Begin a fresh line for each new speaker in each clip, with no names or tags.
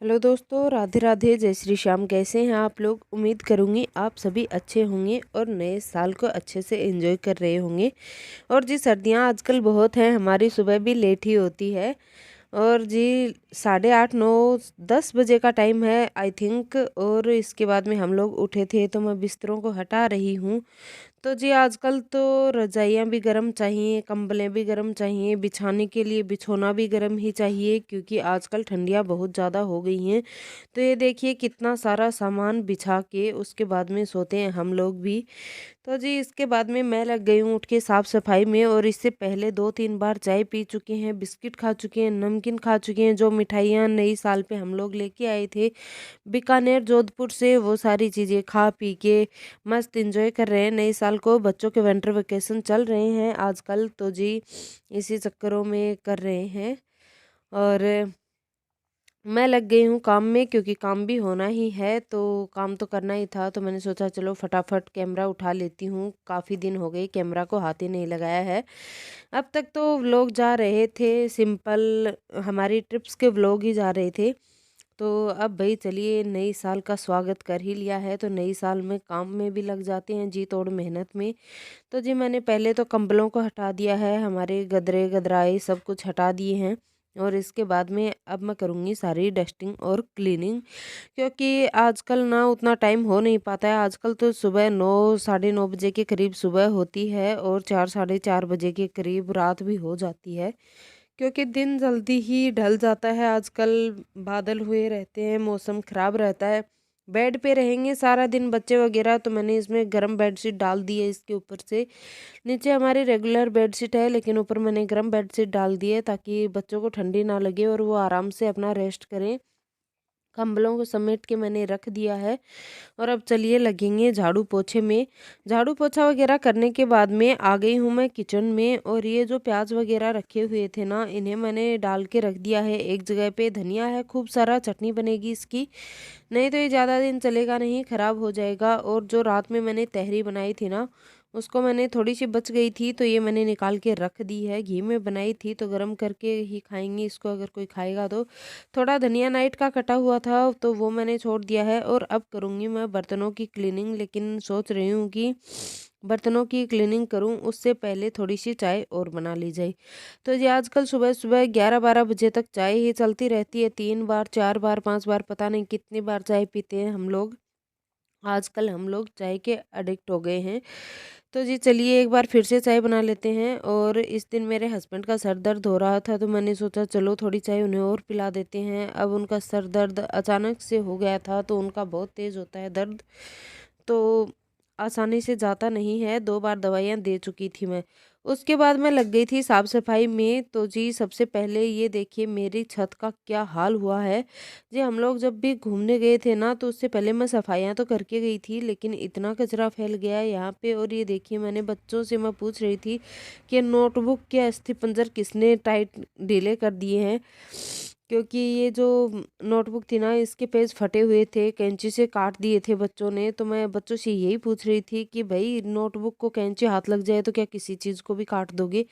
Hello दोस्तों, राधे राधे, जय श्री श्याम। कैसे हैं आप लोग? उम्मीद करूँगी आप सभी अच्छे होंगे और नए साल को अच्छे से एंजॉय कर रहे होंगे। और जी, सर्दियाँ आजकल बहुत हैं, हमारी सुबह भी लेट ही होती है। और जी 8:30 9 10 बजे का टाइम है आई थिंक। और इसके बाद में हम लोग उठे थे तो मैं बिस्तरों को हटा रही हूँ। तो जी आजकल तो रज़ाइयाँ भी गर्म चाहिए, कंबलें भी गर्म चाहिए, बिछाने के लिए बिछौना भी गर्म ही चाहिए, क्योंकि आजकल ठंडियाँ बहुत ज़्यादा हो गई हैं। तो ये देखिए कितना सारा सामान बिछा के उसके बाद में सोते हैं हम लोग भी। तो जी इसके बाद में मैं लग गई हूँ उठ के साफ सफाई में। और इससे पहले 2-3 बार चाय पी चुके हैं, बिस्किट खा चुके हैं, नमकीन खा चुके हैं, जो मिठाइयाँ नई साल पे हम लोग लेके आए थे बीकानेर जोधपुर से, वो सारी चीज़ें खा पी के मस्त एंजॉय कर रहे हैं नए साल को। बच्चों के विंटर वेकेशन चल रहे हैं आजकल, तो जी इसी चक्करों में कर रहे हैं। और मैं लग गई हूँ काम में, क्योंकि काम भी होना ही है, तो काम तो करना ही था। तो मैंने सोचा चलो फटाफट कैमरा उठा लेती हूँ, काफ़ी दिन हो गए कैमरा को हाथ ही नहीं लगाया है। अब तक तो व्लॉग जा रहे थे सिंपल, हमारी ट्रिप्स के व्लॉग ही जा रहे थे। तो अब भाई चलिए, नई साल का स्वागत कर ही लिया है तो नई साल में काम में भी लग जाते हैं जी तोड़ मेहनत में। तो जी मैंने पहले तो कंबलों को हटा दिया है, हमारे गदरे गदराए सब कुछ हटा दिए हैं। और इसके बाद में अब मैं करूँगी सारी डस्टिंग और क्लीनिंग, क्योंकि आजकल ना उतना टाइम हो नहीं पाता है। आजकल तो सुबह 9 साढ़े 9 बजे के करीब सुबह होती है और 4 साढ़े 4 बजे के करीब रात भी हो जाती है, क्योंकि दिन जल्दी ही ढल जाता है। आजकल बादल हुए रहते हैं, मौसम ख़राब रहता है। बेड पे रहेंगे सारा दिन बच्चे वगैरह, तो मैंने इसमें गर्म बेडशीट डाल दी है इसके ऊपर से। नीचे हमारी रेगुलर बेडशीट है, लेकिन ऊपर मैंने गर्म बेडशीट डाल दी है ताकि बच्चों को ठंडी ना लगे और वो आराम से अपना रेस्ट करें। कंबलों को समेट के मैंने रख दिया है। और अब चलिए लगेंगे झाड़ू पोछे में। झाड़ू पोछा वगैरह करने के बाद में आ गई हूँ मैं किचन में। और ये जो प्याज वगैरह रखे हुए थे ना, इन्हें मैंने डाल के रख दिया है एक जगह पे। धनिया है खूब सारा, चटनी बनेगी इसकी, नहीं तो ये ज़्यादा दिन चलेगा नहीं, ख़राब हो जाएगा। और जो रात में मैंने तहरी बनाई थी ना, उसको मैंने थोड़ी सी बच गई थी तो ये मैंने निकाल के रख दी है। घी में बनाई थी तो गरम करके ही खाएंगे इसको, अगर कोई खाएगा तो। थोड़ा धनिया नाइट का कटा हुआ था तो वो मैंने छोड़ दिया है। और अब करूँगी मैं बर्तनों की क्लीनिंग, लेकिन सोच रही हूँ कि बर्तनों की क्लीनिंग करूं उससे पहले थोड़ी सी चाय और बना ली जाए। तो ये आजकल सुबह सुबह 11-12 बजे तक चाय ही चलती रहती है, 3 बार 4 बार 5 बार पता नहीं कितनी बार चाय पीते हैं हम लोग। आजकल हम लोग चाय के एडिक्ट हो गए हैं। तो जी चलिए एक बार फिर से चाय बना लेते हैं। और इस दिन मेरे हस्बैंड का सर दर्द हो रहा था तो मैंने सोचा चलो थोड़ी चाय उन्हें और पिला देते हैं। अब उनका सर दर्द अचानक से हो गया था, तो उनका बहुत तेज़ होता है दर्द, तो आसानी से जाता नहीं है। 2 बार दवाइयाँ दे चुकी थी मैं। उसके बाद मैं लग गई थी साफ सफाई में। तो जी सबसे पहले ये देखिए मेरी छत का क्या हाल हुआ है। जी हम लोग जब भी घूमने गए थे ना, तो उससे पहले मैं सफाइयाँ तो करके गई थी, लेकिन इतना कचरा फैल गया है यहाँ पे। और ये देखिए मैंने बच्चों से मैं पूछ रही थी कि नोटबुक के अस्थिपंजर किसने टाइट ढीले कर दिए हैं, क्योंकि ये जो नोटबुक थी ना, इसके पेज फटे हुए थे, कैंची से काट दिए थे बच्चों ने। तो मैं बच्चों से यही पूछ रही थी कि भाई नोटबुक को कैंची हाथ लग जाए तो क्या किसी चीज़ को भी काट दोगे?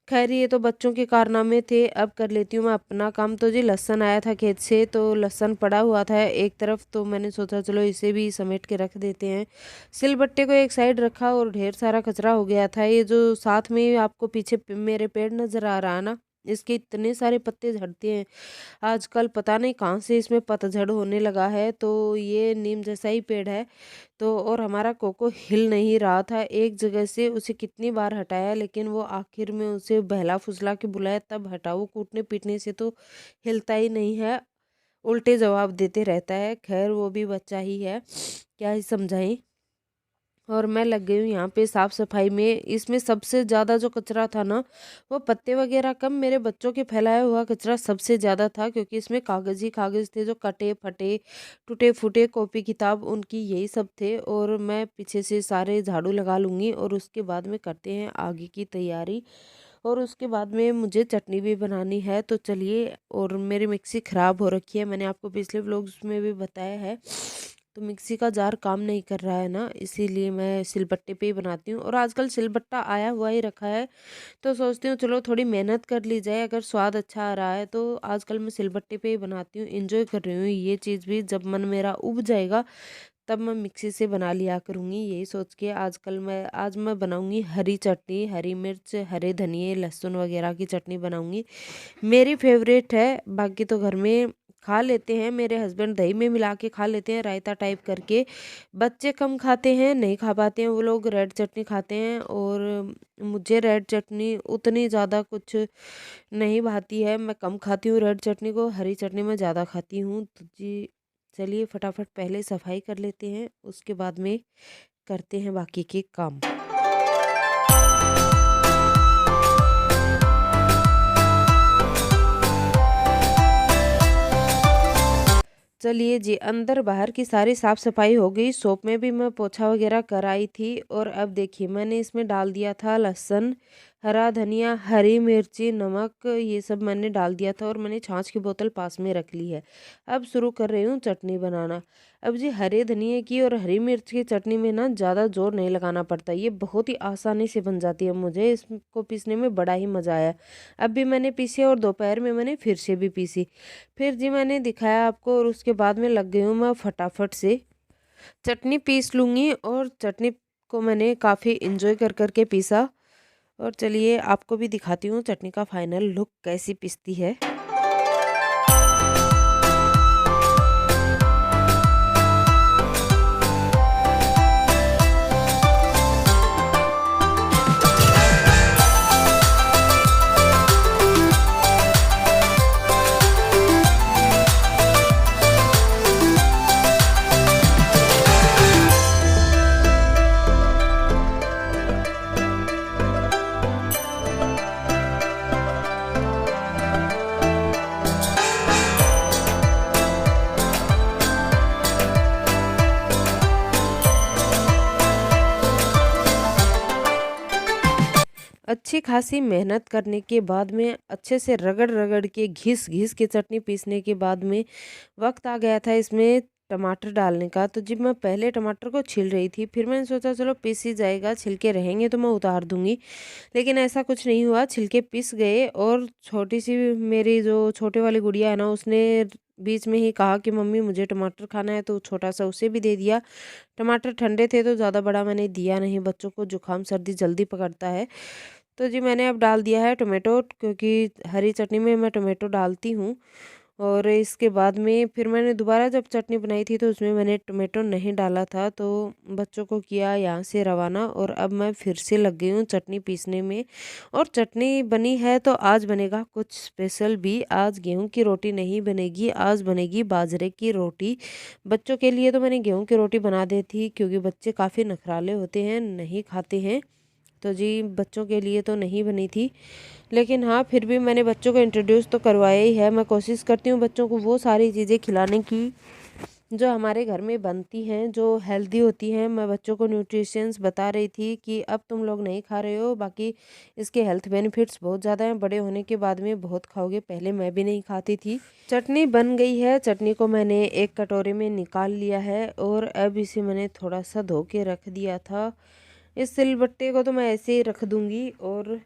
खैर ये तो बच्चों के कारनामे थे। अब कर लेती हूँ मैं अपना काम। तो जी लहसुन आया था खेत से, तो लहसुन पड़ा हुआ था एक तरफ, तो मैंने सोचा चलो इसे भी समेट के रख देते हैं। सिलबट्टे को एक साइड रखा और ढेर सारा कचरा हो गया था। ये जो साथ में आपको पीछे मेरे पेड़ नज़र आ रहा है ना, इसके इतने सारे पत्ते झड़ते हैं आजकल, पता नहीं कहाँ से इसमें पतझड़ होने लगा है। तो ये नीम जैसा ही पेड़ है। तो और हमारा कोको हिल नहीं रहा था एक जगह से, उसे कितनी बार हटाया लेकिन वो आखिर में उसे बहला फुसला के बुलाया तब हटा। वो कूटने पीटने से तो हिलता ही नहीं है, उल्टे जवाब देते रहता है। खैर वो भी बच्चा ही है, क्या ही समझाएं। और मैं लग गई हूँ यहाँ पे साफ सफाई में। इसमें सबसे ज़्यादा जो कचरा था ना, वो पत्ते वगैरह कम, मेरे बच्चों के फैलाया हुआ कचरा सबसे ज़्यादा था, क्योंकि इसमें कागज़ ही कागज़ थे जो कटे फटे टूटे फूटे, कॉपी किताब उनकी यही सब थे। और मैं पीछे से सारे झाड़ू लगा लूँगी और उसके बाद में करते हैं आगे की तैयारी। और उसके बाद में मुझे चटनी भी बनानी है, तो चलिए। और मेरी मिक्सी ख़राब हो रखी है, मैंने आपको पिछले व्लॉग्स में भी बताया है। तो मिक्सी का जार काम नहीं कर रहा है ना, इसीलिए मैं सिलबट्टे पे ही बनाती हूँ। और आजकल सिलबट्टा आया हुआ ही रखा है, तो सोचती हूँ चलो थोड़ी मेहनत कर ली जाए, अगर स्वाद अच्छा आ रहा है तो आजकल मैं सिलबट्टे पे ही बनाती हूँ। एंजॉय कर रही हूँ ये चीज़ भी, जब मन मेरा उब जाएगा तब मैं मिक्सी से बना लिया करूँगी। यही सोच के आज मैं बनाऊँगी हरी चटनी, हरी मिर्च, हरे धनिए, लहसुन वगैरह की चटनी बनाऊँगी। मेरी फेवरेट है, बाकी तो घर में खा लेते हैं, मेरे हस्बैंड दही में मिला के खा लेते हैं रायता टाइप करके। बच्चे कम खाते हैं, नहीं खा पाते हैं, वो लोग रेड चटनी खाते हैं और मुझे रेड चटनी उतनी ज़्यादा कुछ नहीं भाती है, मैं कम खाती हूँ रेड चटनी को, हरी चटनी मैं ज़्यादा खाती हूँ। तो जी चलिए फटाफट पहले सफाई कर लेते हैं, उसके बाद में करते हैं बाकी के काम। चलिए जी, अंदर बाहर की सारी साफ सफाई हो गई। शॉप में भी मैं पोछा वगैरह कराई थी। और अब देखिए मैंने इसमें डाल दिया था लहसुन, हरा धनिया, हरी मिर्ची, नमक, ये सब मैंने डाल दिया था और मैंने छाछ की बोतल पास में रख ली है। अब शुरू कर रही हूँ चटनी बनाना। अब जी हरे धनिए की और हरी मिर्च की चटनी में ना ज़्यादा जोर नहीं लगाना पड़ता, ये बहुत ही आसानी से बन जाती है। मुझे इसको पीसने में बड़ा ही मज़ा आया। अब भी मैंने पीसी और दोपहर में मैंने फिर से भी पीसी। फिर जी मैंने दिखाया आपको और उसके बाद में लग गई हूँ मैं फटाफट से चटनी पीस लूँगी। और चटनी को मैंने काफ़ी इंजॉय कर कर के पीसा। और चलिए आपको भी दिखाती हूँ चटनी का फाइनल लुक कैसी पिसती है। अच्छी खासी मेहनत करने के बाद में अच्छे से रगड़ रगड़ के घिस घिस के चटनी पीसने के बाद में वक्त आ गया था इसमें टमाटर डालने का। तो जब मैं पहले टमाटर को छील रही थी, फिर मैंने सोचा चलो पीस ही जाएगा, छिलके रहेंगे तो मैं उतार दूंगी। लेकिन ऐसा कुछ नहीं हुआ, छिलके पिस गए। और छोटी सी मेरी जो छोटे वाली गुड़िया है ना, उसने बीच में ही कहा कि मम्मी मुझे टमाटर खाना है, तो छोटा सा उसे भी दे दिया। टमाटर ठंडे थे तो ज़्यादा बड़ा मैंने दिया नहीं, बच्चों को जुकाम सर्दी जल्दी पकड़ता है। तो जी मैंने अब डाल दिया है टोमेटो, क्योंकि हरी चटनी में मैं टोमेटो डालती हूँ। और इसके बाद में फिर मैंने दोबारा जब चटनी बनाई थी तो उसमें मैंने टोमेटो नहीं डाला था, तो बच्चों को किया यहाँ से रवाना। और अब मैं फिर से लग गई हूँ चटनी पीसने में। और चटनी बनी है तो आज बनेगा कुछ स्पेशल भी। आज गेहूं की रोटी नहीं बनेगी, आज बनेगी बाजरे की रोटी। बच्चों के लिए तो मैंने गेहूं की रोटी बना दी थी, क्योंकि बच्चे काफ़ी नखराले होते हैं, नहीं खाते हैं। तो जी बच्चों के लिए तो नहीं बनी थी, लेकिन हाँ फिर भी मैंने बच्चों को इंट्रोड्यूस तो करवाया ही है। मैं कोशिश करती हूँ बच्चों को वो सारी चीज़ें खिलाने की जो हमारे घर में बनती हैं, जो हेल्दी होती हैं। मैं बच्चों को न्यूट्रिशंस बता रही थी कि अब तुम लोग नहीं खा रहे हो, बाकी इसके हेल्थ बेनिफिट्स बहुत ज़्यादा हैं, बड़े होने के बाद में बहुत खाओगे। पहले मैं भी नहीं खाती थी। चटनी बन गई है, चटनी को मैंने एक कटोरे में निकाल लिया है और अब इसे मैंने थोड़ा सा धो के रख दिया था। इस सिलबट्टे को तो मैं ऐसे ही रख दूंगी। और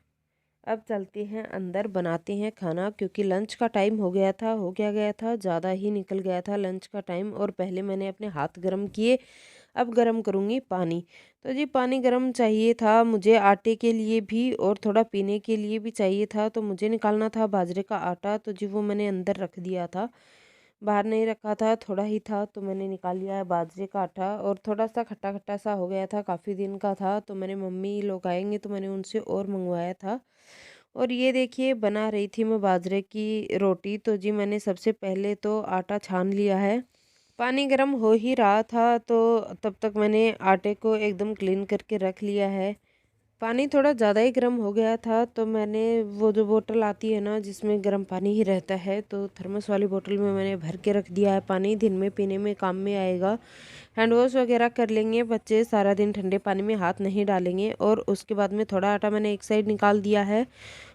अब चलते हैं अंदर, बनाते हैं खाना, क्योंकि लंच का टाइम हो गया था ज़्यादा ही निकल गया था लंच का टाइम। और पहले मैंने अपने हाथ गर्म किए, अब गर्म करूँगी पानी। तो जी पानी गर्म चाहिए था मुझे आटे के लिए भी और थोड़ा पीने के लिए भी चाहिए था। तो मुझे निकालना था बाजरे का आटा, तो जी वो मैंने अंदर रख दिया था, बाहर नहीं रखा था, थोड़ा ही था, तो मैंने निकाल लिया है बाजरे का आटा। और थोड़ा सा खट्टा खट्टा सा हो गया था, काफ़ी दिन का था, तो मैंने मम्मी लोग आएंगे तो मैंने उनसे और मंगवाया था। और ये देखिए बना रही थी मैं बाजरे की रोटी। तो जी मैंने सबसे पहले तो आटा छान लिया है। पानी गर्म हो ही रहा था, तो तब तक मैंने आटे को एकदम क्लीन करके रख लिया है। पानी थोड़ा ज़्यादा ही गर्म हो गया था, तो मैंने वो जो बोतल आती है ना जिसमें गर्म पानी ही रहता है, तो थर्मस वाली बोतल में मैंने भर के रख दिया है पानी। दिन में पीने में काम में आएगा, हैंड वॉश वगैरह कर लेंगे बच्चे, सारा दिन ठंडे पानी में हाथ नहीं डालेंगे। और उसके बाद में थोड़ा आटा मैंने एक साइड निकाल दिया है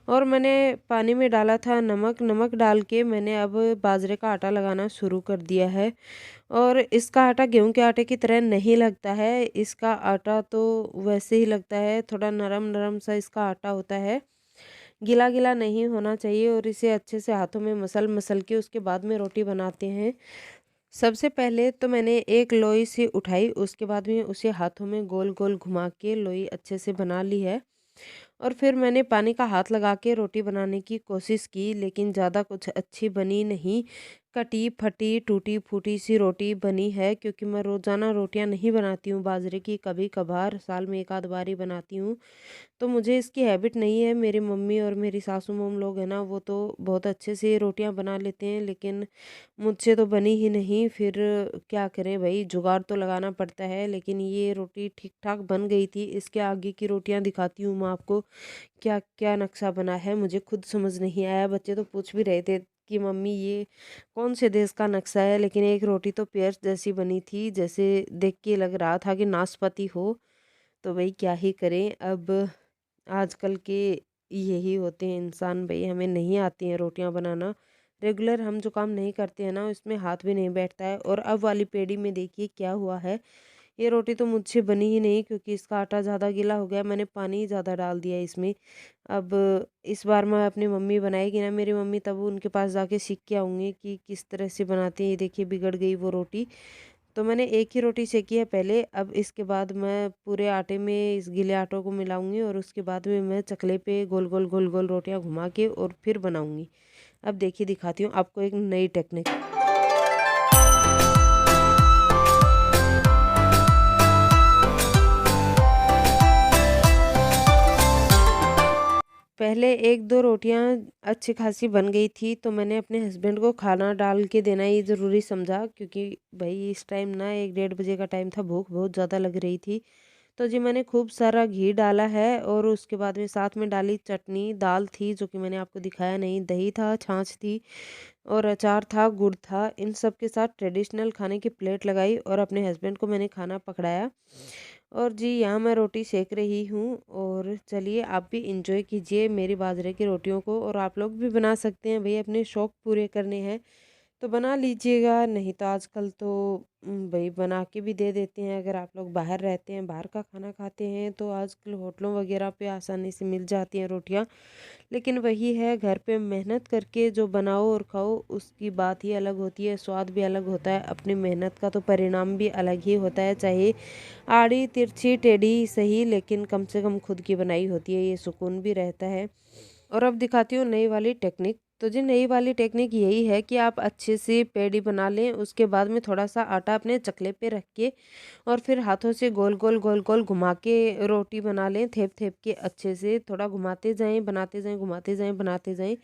और मैंने पानी में डाला था नमक। नमक डाल के मैंने अब बाजरे का आटा लगाना शुरू कर दिया है। और इसका आटा गेहूं के आटे की तरह नहीं लगता है। इसका आटा तो वैसे ही लगता है, थोड़ा नरम नरम सा इसका आटा होता है, गीला गीला नहीं होना चाहिए। और इसे अच्छे से हाथों में मसल मसल के उसके बाद में रोटी बनाते हैं। सबसे पहले तो मैंने एक लोई से उठाई, उसके बाद में उसे हाथों में गोल गोल घुमा के लोई अच्छे से बना ली है। और फिर मैंने पानी का हाथ लगा के रोटी बनाने की कोशिश की, लेकिन ज़्यादा कुछ अच्छी बनी नहीं। कटी फटी टूटी फूटी सी रोटी बनी है, क्योंकि मैं रोज़ाना रोटियां नहीं बनाती हूँ बाजरे की, कभी कभार साल में एक आध बार ही बनाती हूँ। तो मुझे इसकी हैबिट नहीं है। मेरी मम्मी और मेरी सासू मोम लोग हैं ना, वो तो बहुत अच्छे से रोटियां बना लेते हैं, लेकिन मुझसे तो बनी ही नहीं। फिर क्या करें भाई, जुगाड़ तो लगाना पड़ता है। लेकिन ये रोटी ठीक ठाक बन गई थी। इसके आगे की रोटियां दिखाती हूँ मैं आपको, क्या क्या नक्शा बना है मुझे खुद समझ नहीं आया। बच्चे तो पूछ भी रहे थे कि मम्मी ये कौन से देश का नक्शा है। लेकिन एक रोटी तो पेयर्स जैसी बनी थी, जैसे देख के लग रहा था कि नाशपाती हो। तो भाई क्या ही करें अब, आजकल के यही होते हैं इंसान भाई, हमें नहीं आती हैं रोटियां बनाना। रेगुलर हम जो काम नहीं करते हैं ना, उसमें हाथ भी नहीं बैठता है। और अब वाली पेड़ी में देखिए क्या हुआ है। ये रोटी तो मुझसे बनी ही नहीं, क्योंकि इसका आटा ज़्यादा गीला हो गया, मैंने पानी ही ज़्यादा डाल दिया इसमें। अब इस बार मैं अपनी मम्मी बनाएगी ना मेरी मम्मी, तब उनके पास जाके सीख के आऊँगी कि किस तरह से बनाते हैं। ये देखिए बिगड़ गई वो रोटी। तो मैंने एक ही रोटी सेकी है पहले। अब इसके बाद मैं पूरे आटे में इस गीले आटों को मिलाऊंगी, और उसके बाद में मैं चकले पे गोल गोल गोल गोल रोटियां घुमा के और फिर बनाऊंगी। अब देखिए दिखाती हूँ आपको एक नई टेक्निक। पहले एक दो रोटियां अच्छी खासी बन गई थी, तो मैंने अपने हस्बैंड को खाना डाल के देना ही ज़रूरी समझा, क्योंकि भाई इस टाइम ना 1 डेढ़ बजे का टाइम था, भूख बहुत ज़्यादा लग रही थी। तो जी मैंने खूब सारा घी डाला है, और उसके बाद में साथ में डाली चटनी, दाल थी जो कि मैंने आपको दिखाया नहीं, दही था, छाछ थी, और अचार था, गुड़ था। इन सब के साथ ट्रेडिशनल खाने की प्लेट लगाई, और अपने हस्बैंड को मैंने खाना पकड़ाया। और जी यहाँ मैं रोटी सेक रही हूँ। और चलिए आप भी इंजॉय कीजिए मेरी बाजरे की रोटियों को, और आप लोग भी बना सकते हैं भाई, अपने शौक़ पूरे करने हैं तो बना लीजिएगा। नहीं तो आजकल तो भाई बना के भी दे देते हैं। अगर आप लोग बाहर रहते हैं, बाहर का खाना खाते हैं, तो आजकल होटलों वगैरह पे आसानी से मिल जाती हैं रोटियां। लेकिन वही है, घर पे मेहनत करके जो बनाओ और खाओ, उसकी बात ही अलग होती है, स्वाद भी अलग होता है। अपनी मेहनत का तो परिणाम भी अलग ही होता है, चाहे आड़ी तिरछी टेढ़ी सही, लेकिन कम से कम खुद की बनाई होती है, ये सुकून भी रहता है। और अब दिखाती हूँ नई वाली टेक्निक। तो जी नई वाली टेक्निक यही है कि आप अच्छे से पेड़ी बना लें, उसके बाद में थोड़ा सा आटा अपने चकले पे रख के, और फिर हाथों से गोल गोल गोल गोल घुमा के रोटी बना लें, थेप थेप के अच्छे से थोड़ा घुमाते जाएं, बनाते जाएं, घुमाते जाएं, बनाते जाएं।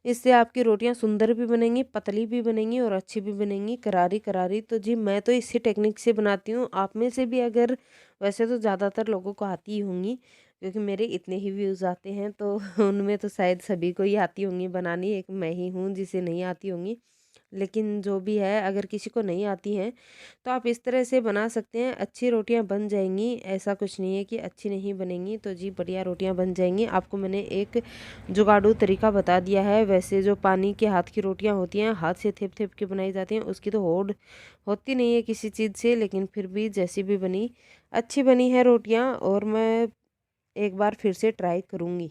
इससे आपकी रोटियां सुंदर भी बनेंगी, पतली भी बनेंगी, और अच्छी भी बनेंगी, करारी करारी। तो जी मैं तो इसी टेक्निक से बनाती हूँ। आप में से भी अगर, वैसे तो ज़्यादातर लोगों को आती ही होंगी, क्योंकि मेरे इतने ही व्यूज़ आते हैं, तो उनमें तो शायद सभी को ही आती होंगी बनानी, एक मैं ही हूँ जिसे नहीं आती होंगी। लेकिन जो भी है, अगर किसी को नहीं आती हैं तो आप इस तरह से बना सकते हैं, अच्छी रोटियां बन जाएंगी। ऐसा कुछ नहीं है कि अच्छी नहीं बनेंगी। तो जी बढ़िया रोटियां बन जाएंगी। आपको मैंने एक जुगाड़ू तरीका बता दिया है। वैसे जो पानी के हाथ की रोटियां होती हैं, हाथ से थेप थेप के बनाई जाती हैं, उसकी तो होड़ होती नहीं है किसी चीज़ से, लेकिन फिर भी जैसी भी बनी, अच्छी बनी है रोटियां। और मैं एक बार फिर से ट्राई करूँगी।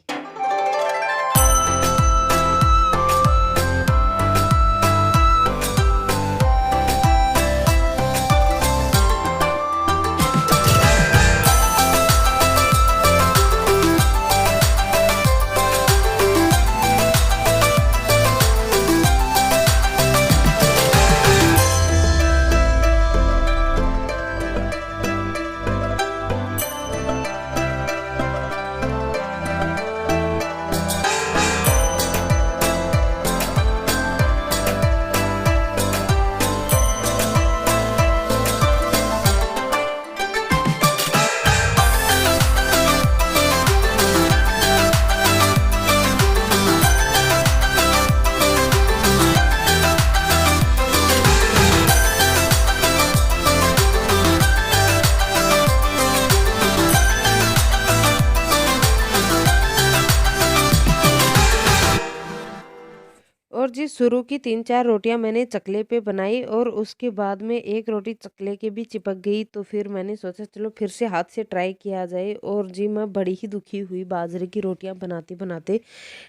शुरू की 3-4 रोटियां मैंने चकले पे बनाई और उसके बाद में एक रोटी चकले के भी चिपक गई। तो फिर मैंने सोचा चलो फिर से हाथ से ट्राई किया जाए, और जी मैं बड़ी ही दुखी हुई बाजरे की रोटियां बनाते बनाते।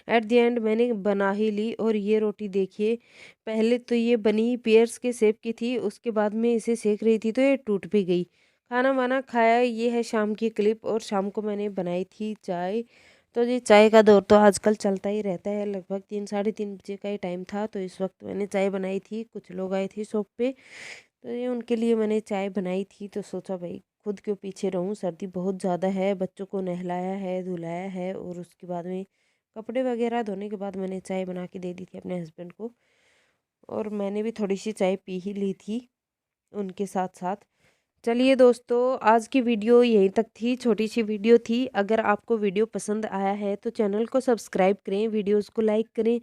एट द एंड मैंने बना ही ली, और ये रोटी देखिए, पहले तो ये बनी पेयर्स के शेप की थी, उसके बाद में इसे सेक रही थी तो ये टूट भी गई। खाना वाना खाया, ये है शाम की क्लिप। और शाम को मैंने बनाई थी चाय। तो जी चाय का दौर तो आजकल चलता ही रहता है। लगभग 3 साढ़े 3 बजे का ही टाइम था, तो इस वक्त मैंने चाय बनाई थी। कुछ लोग आए थे शॉप पे, तो ये उनके लिए मैंने चाय बनाई थी। तो सोचा भाई खुद क्यों पीछे रहूं, सर्दी बहुत ज़्यादा है। बच्चों को नहलाया है, धुलाया है, और उसके बाद में कपड़े वगैरह धोने के बाद मैंने चाय बना के दे दी थी अपने हस्बैंड को। और मैंने भी थोड़ी सी चाय पी ही ली थी उनके साथ साथ। चलिए दोस्तों, आज की वीडियो यहीं तक थी, छोटी सी वीडियो थी। अगर आपको वीडियो पसंद आया है तो चैनल को सब्सक्राइब करें, वीडियोस को लाइक करें,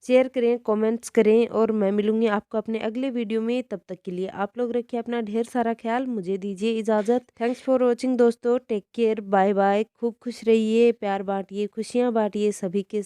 शेयर करें, कमेंट्स करें। और मैं मिलूंगी आपको अपने अगले वीडियो में। तब तक के लिए आप लोग रखिए अपना ढेर सारा ख्याल। मुझे दीजिए इजाज़त। थैंक्स फॉर वॉचिंग दोस्तों। Take care, bye bye. खूब खुश रहिए, प्यार बांटिए, खुशियाँ बांटिए सभी के